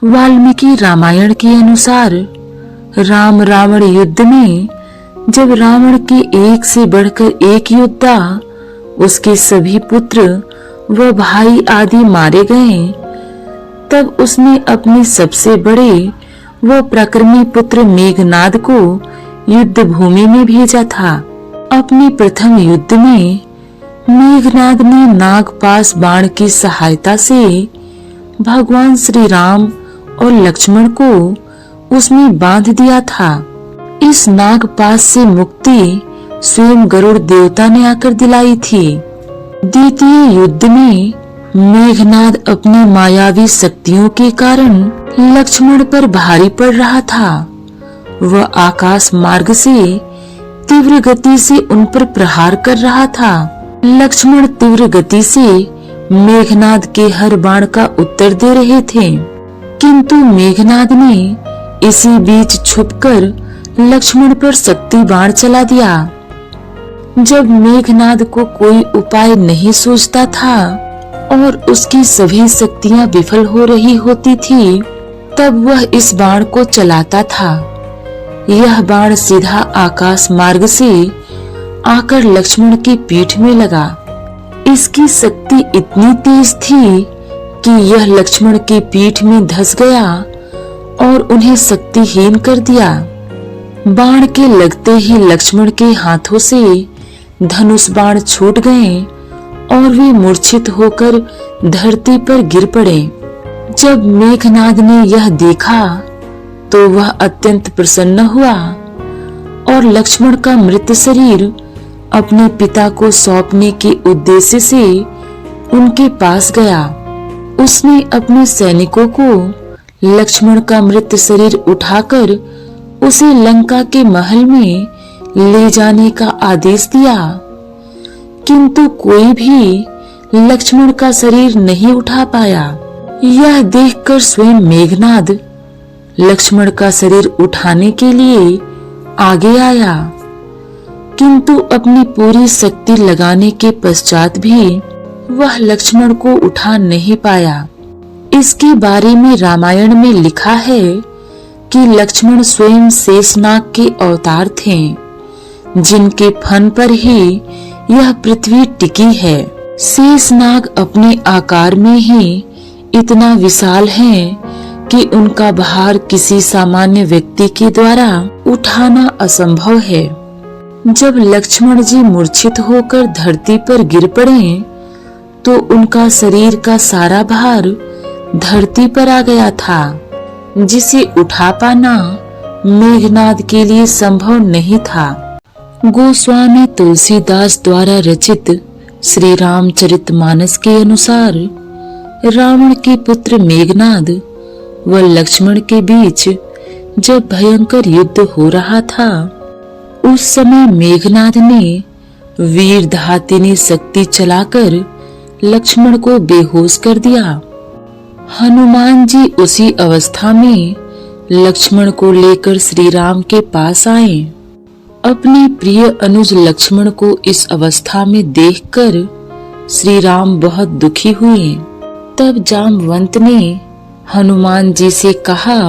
वाल्मीकि रामायण के अनुसार राम रावण युद्ध में जब रावण के एक से बढ़कर एक योद्धा, उसके सभी पुत्र व भाई आदि मारे गए, तब उसने अपने सबसे बड़े व प्रक्रमी पुत्र मेघनाद को युद्ध भूमि में भेजा था। अपने प्रथम युद्ध में मेघनाद ने नागपाश बाण की सहायता से भगवान श्री राम और लक्ष्मण को उसमें बांध दिया था। इस नागपाश से मुक्ति स्वयं गरुड़ देवता ने आकर दिलाई थी। द्वितीय युद्ध में मेघनाद अपनी मायावी शक्तियों के कारण लक्ष्मण पर भारी पड़ रहा था। वह आकाश मार्ग से तीव्र गति से उन पर प्रहार कर रहा था। लक्ष्मण तीव्र गति से मेघनाद के हर बाण का उत्तर दे रहे थे, किंतु मेघनाद ने इसी बीच छुपकर लक्ष्मण पर शक्ति बाण चला दिया। जब मेघनाद को कोई उपाय नहीं सूझता था और उसकी सभी शक्तियां विफल हो रही होती थी, तब वह इस बाण को चलाता था। यह बाण सीधा आकाश मार्ग से आकर लक्ष्मण की पीठ में लगा। इसकी शक्ति इतनी तेज थी कि यह लक्ष्मण की पीठ में धंस गया और उन्हें शक्तिहीन कर दिया। बाण के लगते ही लक्ष्मण के हाथों से धनुष बाण छूट गए और वे मूर्छित होकर धरती पर गिर पड़े। जब मेघनाद ने यह देखा तो वह अत्यंत प्रसन्न हुआ और लक्ष्मण का मृत शरीर अपने पिता को सौंपने के उद्देश्य से उनके पास गया। उसने अपने सैनिकों को लक्ष्मण का मृत शरीर उठाकर उसे लंका के महल में ले जाने का आदेश दिया, किंतु कोई भी लक्ष्मण का शरीर नहीं उठा पाया। यह देखकर स्वयं मेघनाद लक्ष्मण का शरीर उठाने के लिए आगे आया, किंतु अपनी पूरी शक्ति लगाने के पश्चात भी वह लक्ष्मण को उठा नहीं पाया। इसके बारे में रामायण में लिखा है कि लक्ष्मण स्वयं शेषनाग के अवतार थे, जिनके फन पर ही यह पृथ्वी टिकी है। शेषनाग अपने आकार में ही इतना विशाल है कि उनका भार किसी सामान्य व्यक्ति के द्वारा उठाना असंभव है। जब लक्ष्मण जी मूर्छित होकर धरती पर गिर पड़े तो उनका शरीर का सारा भार धरती पर आ गया था, जिसे उठा पाना मेघनाद के लिए संभव नहीं था। गोस्वामी तुलसीदास द्वारा रचित श्री रामचरितमानस के अनुसार रावण के पुत्र मेघनाद व लक्ष्मण के बीच जब भयंकर युद्ध हो रहा था, उस समय मेघनाद ने वीर धातिनी शक्ति चलाकर लक्ष्मण को बेहोश कर दिया। हनुमान जी उसी अवस्था में लक्ष्मण को लेकर श्री राम के पास आए। अपने प्रिय अनुज लक्ष्मण को इस अवस्था में देखकर श्री राम बहुत दुखी हुए। तब जामवंत ने हनुमान जी से कहा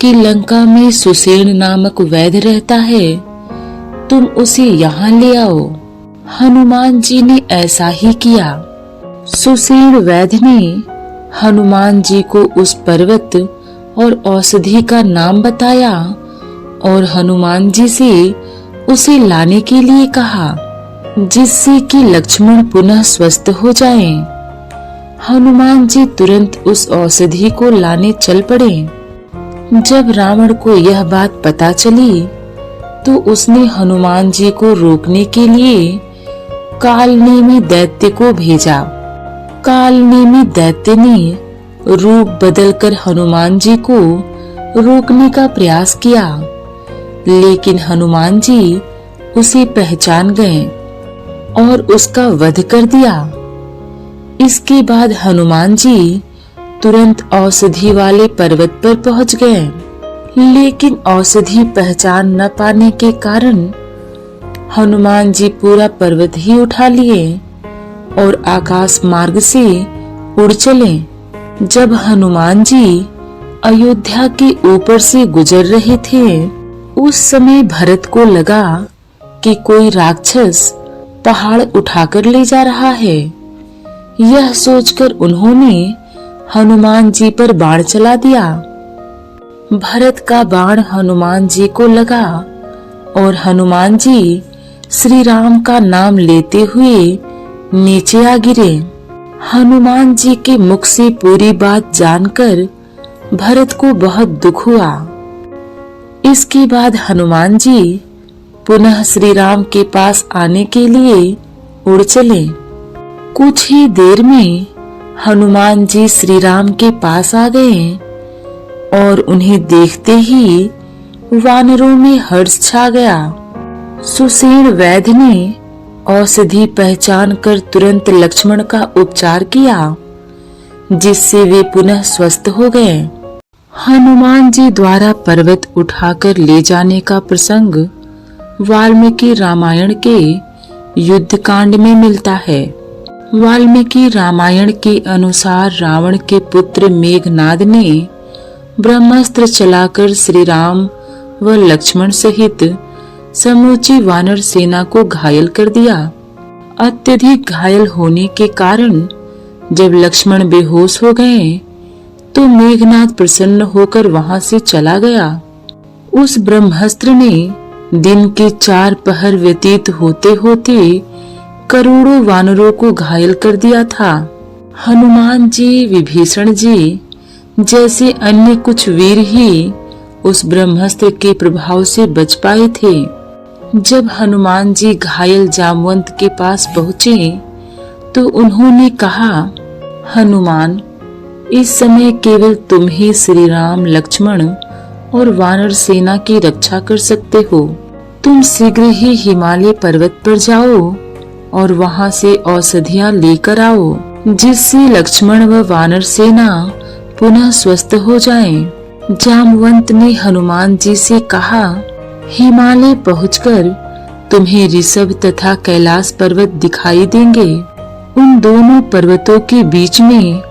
कि लंका में सुसेन नामक वैद्य रहता है, तुम उसे यहाँ ले आओ। हनुमान जी ने ऐसा ही किया। सुसेन वैद्य ने हनुमान जी को उस पर्वत और औषधि का नाम बताया और हनुमान जी से उसे लाने के लिए कहा, जिससे कि लक्ष्मण पुनः स्वस्थ हो जाएं। हनुमान जी तुरंत उस औषधि को लाने चल पड़े। जब रावण को यह बात पता चली तो उसने हनुमान जी को रोकने के लिए कालनेमी दैत्य को भेजा। कालनेमी दैत्य ने रूप बदलकर हनुमान जी को रोकने का प्रयास किया, लेकिन हनुमान जी उसे पहचान गए और उसका वध कर दिया। इसके बाद हनुमान जी तुरंत औषधि वाले पर्वत पर पहुंच गए, लेकिन औषधि पहचान न पाने के कारण हनुमान जी पूरा पर्वत ही उठा लिए और आकाश मार्ग से उड़ चले। जब हनुमान जी अयोध्या के ऊपर से गुजर रहे थे, उस समय भरत को लगा कि कोई राक्षस पहाड़ उठाकर ले जा रहा है। यह सोचकर उन्होंने हनुमान जी पर बाण चला दिया। भरत का बाण हनुमान जी को लगा और हनुमान जी श्री राम का नाम लेते हुए नीचे आ गिरे। हनुमान जी के मुख से पूरी बात जानकर भरत को बहुत दुख हुआ। इसके बाद हनुमान जी पुनः श्री राम के पास आने के लिए उड़ चले। कुछ ही देर में हनुमान जी श्री राम के पास आ गए और उन्हें देखते ही वानरों में हर्ष छा गया। सुसेन वैद्य ने औषधि पहचान कर तुरंत लक्ष्मण का उपचार किया, जिससे वे पुनः स्वस्थ हो गए। हनुमान जी द्वारा पर्वत उठाकर ले जाने का प्रसंग वाल्मीकि रामायण के युद्ध कांड में मिलता है। वाल्मीकि रामायण के अनुसार रावण के पुत्र मेघनाद ने ब्रह्मास्त्र चलाकर श्री राम व लक्ष्मण सहित समूची वानर सेना को घायल कर दिया। अत्यधिक घायल होने के कारण जब लक्ष्मण बेहोश हो गए तो मेघनाद प्रसन्न होकर वहां से चला गया। उस ब्रह्मास्त्र ने दिन के 4 पहर व्यतीत होते होते करोड़ों वानरों को घायल कर दिया था। हनुमान जी, विभीषण जी जैसे अन्य कुछ वीर ही उस ब्रह्मास्त्र के प्रभाव से बच पाए थे। जब हनुमान जी घायल जामवंत के पास पहुँचे तो उन्होंने कहा, हनुमान, इस समय केवल तुम ही श्री राम, लक्ष्मण और वानर सेना की रक्षा कर सकते हो। तुम शीघ्र ही हिमालय पर्वत पर जाओ और वहां से औषधियां लेकर आओ, जिससे लक्ष्मण व वानर सेना पुनः स्वस्थ हो जाएं। जामवंत ने हनुमान जी से कहा, हिमालय पहुंचकर तुम्हें ऋषभ तथा कैलाश पर्वत दिखाई देंगे। उन दोनों पर्वतों के बीच में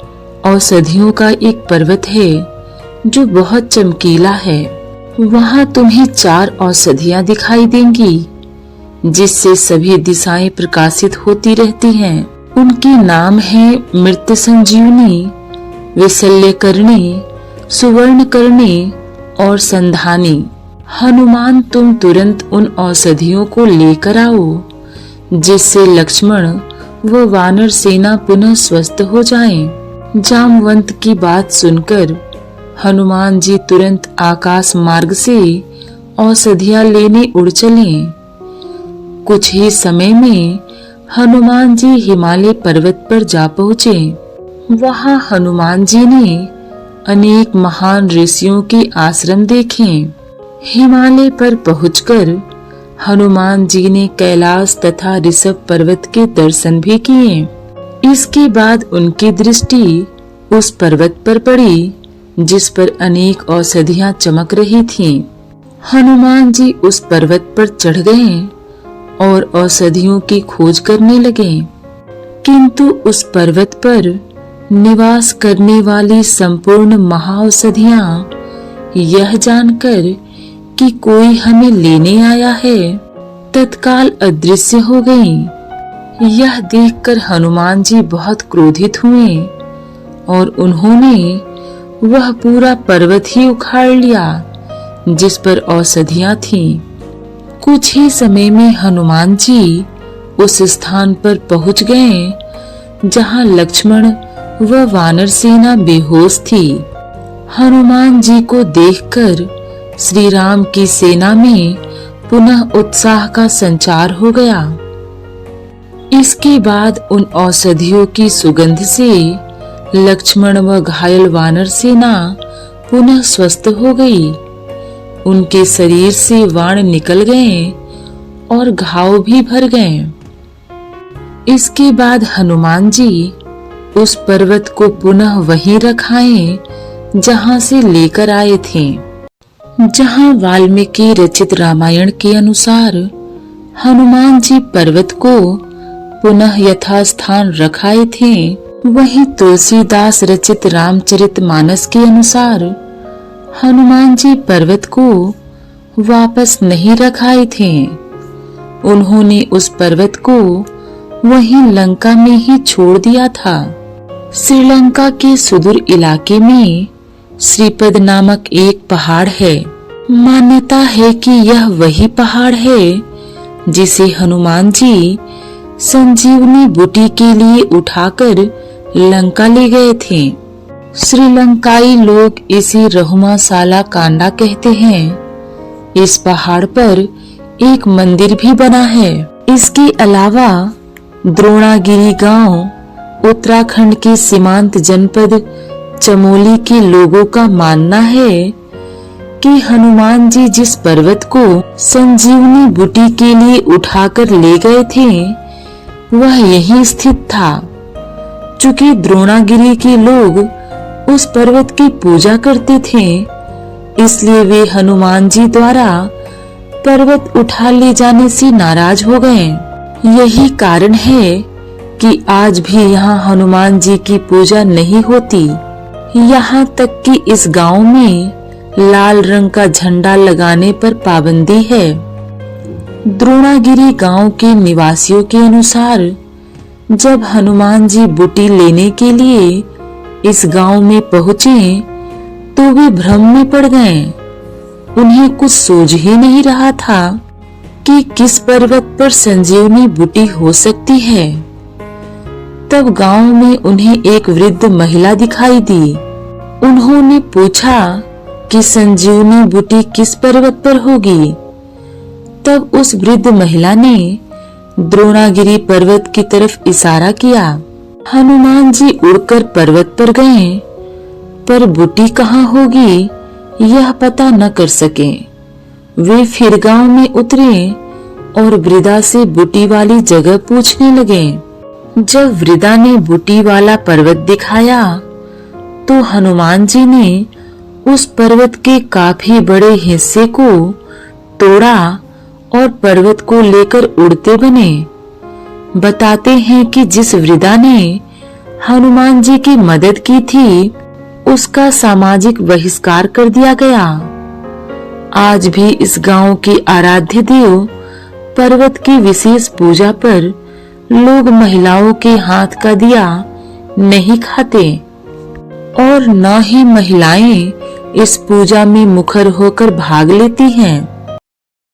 औषधियों का एक पर्वत है जो बहुत चमकीला है। वहां तुम्हें 4 औषधियां दिखाई देंगी, जिससे सभी दिशाएं प्रकाशित होती रहती हैं। उनके नाम हैं मृत संजीवनी, विशल्यकर्णी, सुवर्णकर्णी और संधानी। हनुमान, तुम तुरंत उन औषधियों को लेकर आओ, जिससे लक्ष्मण व वानर सेना पुनः स्वस्थ हो जाएं। जामवंत की बात सुनकर हनुमान जी तुरंत आकाश मार्ग से औषधियां लेने उड़ चले। कुछ ही समय में हनुमान जी हिमालय पर्वत पर जा पहुँचे। वहां हनुमान जी ने अनेक महान ऋषियों के आश्रम देखे। हिमालय पर पहुंचकर हनुमान जी ने कैलाश तथा ऋषभ पर्वत के दर्शन भी किए। इसके बाद उनकी दृष्टि उस पर्वत पर पड़ी जिस पर अनेक औषधियां चमक रही थीं। हनुमान जी उस पर्वत पर चढ़ गए और औषधियों की खोज करने लगे, किंतु उस पर्वत पर निवास करने वाली संपूर्ण महाऔषधियां यह जानकर कि कोई हमें लेने आया है, तत्काल अदृश्य हो गईं। यह देखकर हनुमान जी बहुत क्रोधित हुए और उन्होंने वह पूरा पर्वत ही उखाड़ लिया जिस पर औषधियां थीं। कुछ ही समय में हनुमान जी उस स्थान पर पहुंच गए जहां लक्ष्मण व वानर सेना बेहोश थी। हनुमान जी को देखकर श्री राम की सेना में पुनः उत्साह का संचार हो गया। इसके बाद उन औषधियों की सुगंध से लक्ष्मण व घायल वानर सेना पुनः स्वस्थ हो गई। उनके शरीर से वाण निकल गए और घाव भी भर गए। इसके बाद हनुमान जी उस पर्वत को पुनः वहीं रखाए जहां से लेकर आए थे। जहां वाल्मीकि रचित रामायण के अनुसार हनुमान जी पर्वत को पुनः यथास्थान रखाए थे, वहीं तुलसीदास रचित रामचरितमानस के अनुसार हनुमान जी पर्वत को वापस नहीं रख आए थे। उन्होंने उस पर्वत को वहीं लंका में ही छोड़ दिया था। श्रीलंका के सुदूर इलाके में श्रीपद नामक एक पहाड़ है। मान्यता है कि यह वही पहाड़ है जिसे हनुमान जी संजीवनी बूटी के लिए उठाकर लंका ले गए थे। श्रीलंकाई लोग इसे रहुमासाला कांडा कहते हैं। इस पहाड़ पर एक मंदिर भी बना है। इसके अलावा द्रोणागिरी गांव उत्तराखंड के सीमांत जनपद चमोली के लोगों का मानना है कि हनुमान जी जिस पर्वत को संजीवनी बूटी के लिए उठाकर ले गए थे वह यहीं स्थित था। चूंकि द्रोणागिरी के लोग उस पर्वत की पूजा करते थे, इसलिए वे हनुमान जी द्वारा पर्वत उठा ले जाने से नाराज हो गए। यही कारण है कि आज भी यहाँ हनुमान जी की पूजा नहीं होती। यहाँ तक कि इस गांव में लाल रंग का झंडा लगाने पर पाबंदी है। द्रोणागिरी गांव के निवासियों के अनुसार जब हनुमान जी बूटी लेने के लिए इस गांव में पहुंचे तो वे भ्रम में पड़ गए। उन्हें कुछ सूझ ही नहीं रहा था कि किस पर्वत पर संजीवनी बूटी हो सकती है। तब गांव में उन्हें एक वृद्ध महिला दिखाई दी। उन्होंने पूछा कि संजीवनी बूटी किस पर्वत पर होगी। तब उस वृद्ध महिला ने द्रोणागिरी पर्वत की तरफ इशारा किया। हनुमान जी उड़कर पर्वत पर गए, पर बूटी कहाँ होगी यह पता न कर सके। वे फिर गांव में उतरे और वृद्धा से बूटी वाली जगह पूछने लगे। जब वृद्धा ने बूटी वाला पर्वत दिखाया तो हनुमान जी ने उस पर्वत के काफी बड़े हिस्से को तोड़ा और पर्वत को लेकर उड़ते बने। बताते हैं कि जिस वृद्धा ने हनुमान जी की मदद की थी उसका सामाजिक बहिष्कार कर दिया गया। आज भी इस गांव के आराध्य देव पर्वत की विशेष पूजा पर लोग महिलाओं के हाथ का दिया नहीं खाते और न ही महिलाएं इस पूजा में मुखर होकर भाग लेती हैं।